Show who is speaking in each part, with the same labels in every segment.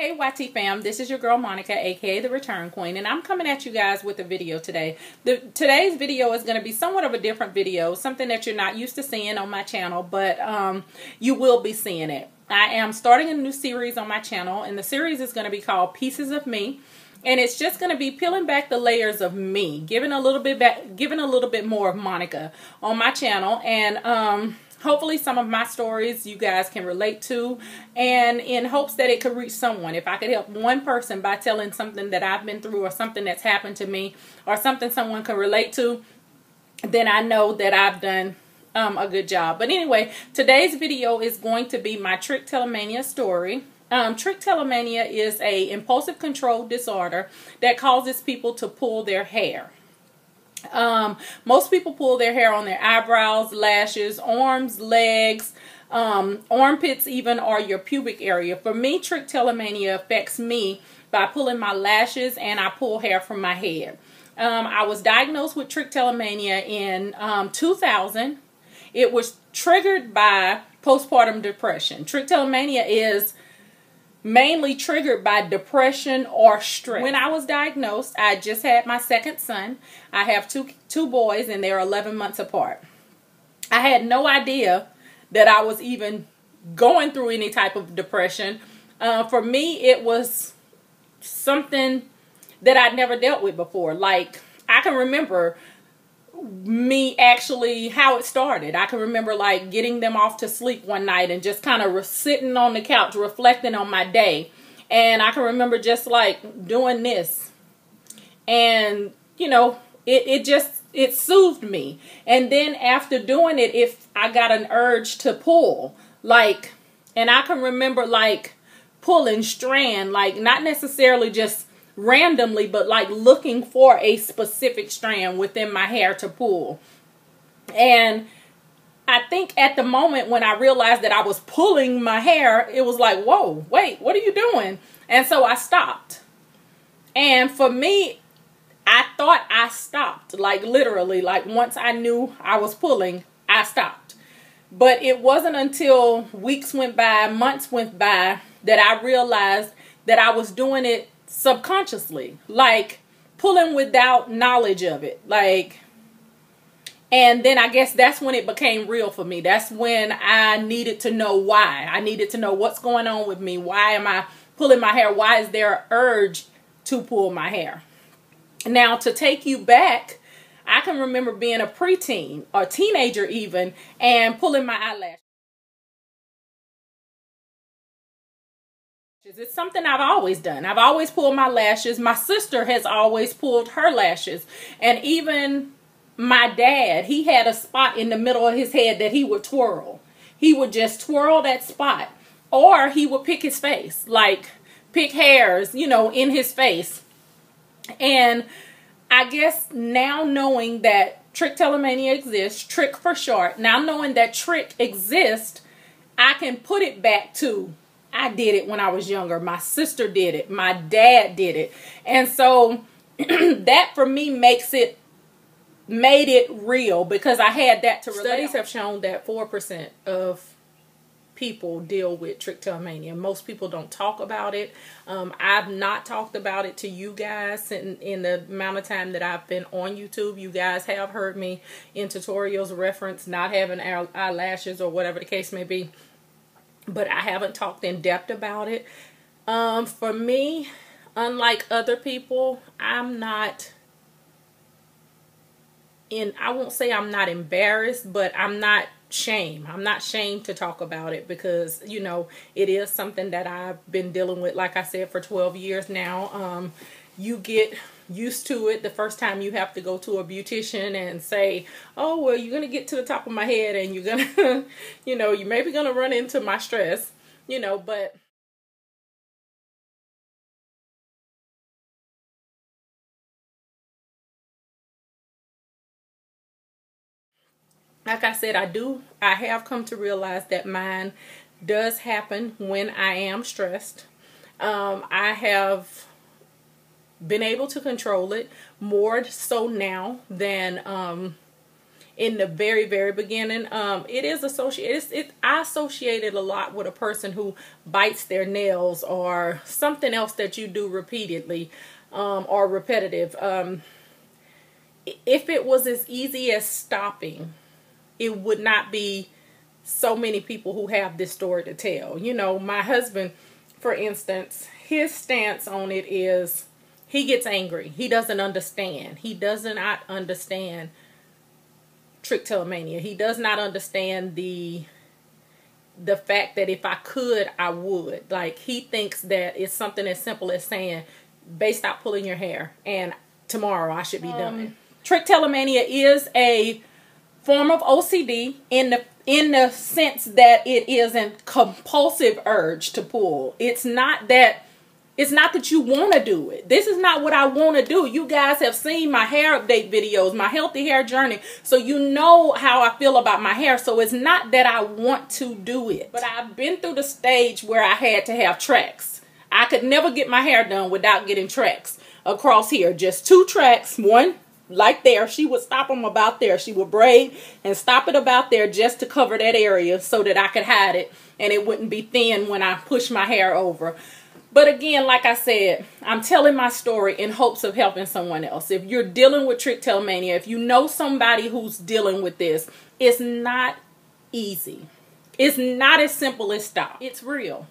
Speaker 1: Hey YT fam, this is your girl Monica, aka the Return Queen, and I'm coming at you guys with a video today. Today's video is going to be somewhat of a different video, something that you're not used to seeing on my channel, but you will be seeing it. I am starting a new series on my channel, and the series is going to be called Pieces of Me, and it's just going to be peeling back the layers of me, giving a little bit more of Monica on my channel, and hopefully some of my stories you guys can relate to, and in hopes that it could reach someone. If I could help one person by telling something that I've been through or something that's happened to me or something someone can relate to, then I know that I've done a good job. But anyway, today's video is going to be my Trichotillomania story. Trichotillomania is an impulsive control disorder that causes people to pull their hair. Most people pull their hair on their eyebrows, lashes, arms, legs, armpits even, or your pubic area. For me, trichotillomania affects me by pulling my lashes, and I pull hair from my head. I was diagnosed with trichotillomania in 2000. It was triggered by postpartum depression. Trichotillomania is mainly triggered by depression or stress. When I was diagnosed, I just had my second son. I have two boys, and they're 11 months apart. I had no idea that I was even going through any type of depression. For me, it was something that I'd never dealt with before. Like, I can remember me actually how it started. I can remember like getting them off to sleep one night and just kind of sitting on the couch reflecting on my day, and I can remember just like doing this, and you know, it soothed me. And then after doing it, if I got an urge to pull, like, and I can remember like pulling strand, like not necessarily just randomly, but like looking for a specific strand within my hair to pull. And I think at the moment when I realized that I was pulling my hair, it was like, whoa, wait, what are you doing? And so I stopped. And for me, I thought I stopped, like literally, like once I knew I was pulling, I stopped. But it wasn't until weeks went by, months went by, that I realized that I was doing it subconsciously, like pulling without knowledge of it, like. And then I guess that's when it became real for me. That's when I needed to know why. I needed to know what's going on with me. Why am I pulling my hair? Why is there an urge to pull my hair? Now, to take you back, I can remember being a preteen or teenager even, and pulling my eyelash. It's something I've always done. I've always pulled my lashes. My sister has always pulled her lashes. And even my dad, he had a spot in the middle of his head that he would twirl. He would just twirl that spot. Or he would pick his face, like pick hairs, you know, in his face. And I guess now knowing that trichotillomania exists, Trich for short, now knowing that Trich exists, I can put it back to, I did it when I was younger. My sister did it. My dad did it. And so that for me made it real, because I had that to relate. Studies have shown that 4% of people deal with trichotillomania. Most people don't talk about it. I've not talked about it to you guys in the amount of time that I've been on YouTube. You guys have heard me in tutorials reference not having eyelashes or whatever the case may be. But I haven't talked in depth about it. For me, unlike other people, I won't say I'm not embarrassed, but I'm not shamed. I'm not shamed to talk about it, because, you know, it is something that I've been dealing with, like I said, for 12 years now. You get used to it the first time you have to go to a beautician and say, oh, well, you're going to get to the top of my head, and you're going to, you know, you're maybe going to run into my stress, you know, but like I said, I have come to realize that mine does happen when I am stressed. I have been able to control it more so now than in the very, very beginning. It is associated, I associate it a lot with a person who bites their nails or something else that you do repeatedly, or repetitive. If it was as easy as stopping, it would not be so many people who have this story to tell. You know, my husband, for instance, his stance on it is he gets angry. He doesn't understand. He does not understand trichotillomania. He does not understand the fact that if I could, I would. Like, he thinks that it's something as simple as saying, babe, stop pulling your hair, and tomorrow I should be done. Trichotillomania is a form of OCD in the sense that it is a compulsive urge to pull. It's not that you want to do it. This is not what I want to do. You guys have seen my hair update videos, my healthy hair journey, so you know how I feel about my hair. So it's not that I want to do it, but I've been through the stage where I had to have tracks. I could never get my hair done without getting tracks across here. Just 2 tracks, one like there. She would stop them about there. She would braid and stop it about there just to cover that area so that I could hide it and it wouldn't be thin when I push my hair over. But again, like I said, I'm telling my story in hopes of helping someone else. If you're dealing with trichotillomania, if you know somebody who's dealing with this, it's not easy. It's not as simple as stop. It's real.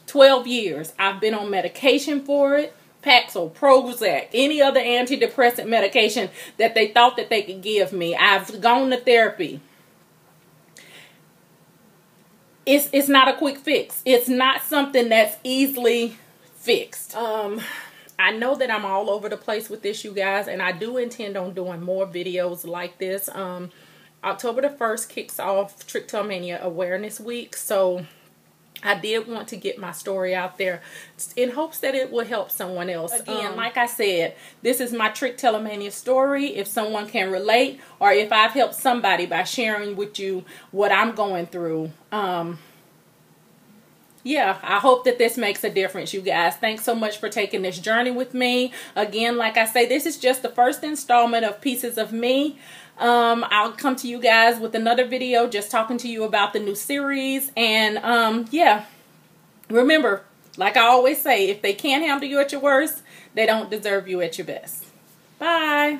Speaker 1: 12 years. I've been on medication for it. Paxil, Prozac, any other antidepressant medication that they thought that they could give me. I've gone to therapy. It's not a quick fix. It's not something that's easily fixed. I know that I'm all over the place with this, you guys, and I do intend on doing more videos like this. October the 1st kicks off Trichotillomania Awareness Week, so I did want to get my story out there in hopes that it will help someone else. Again, like I said, this is my trichotillomania story. If someone can relate, or if I've helped somebody by sharing with you what I'm going through, yeah, I hope that this makes a difference, you guys. Thanks so much for taking this journey with me. Again, like I say, this is just the first installment of Pieces of Me. I'll come to you guys with another video just talking to you about the new series. And yeah, remember, like I always say, if they can't handle you at your worst, they don't deserve you at your best. Bye.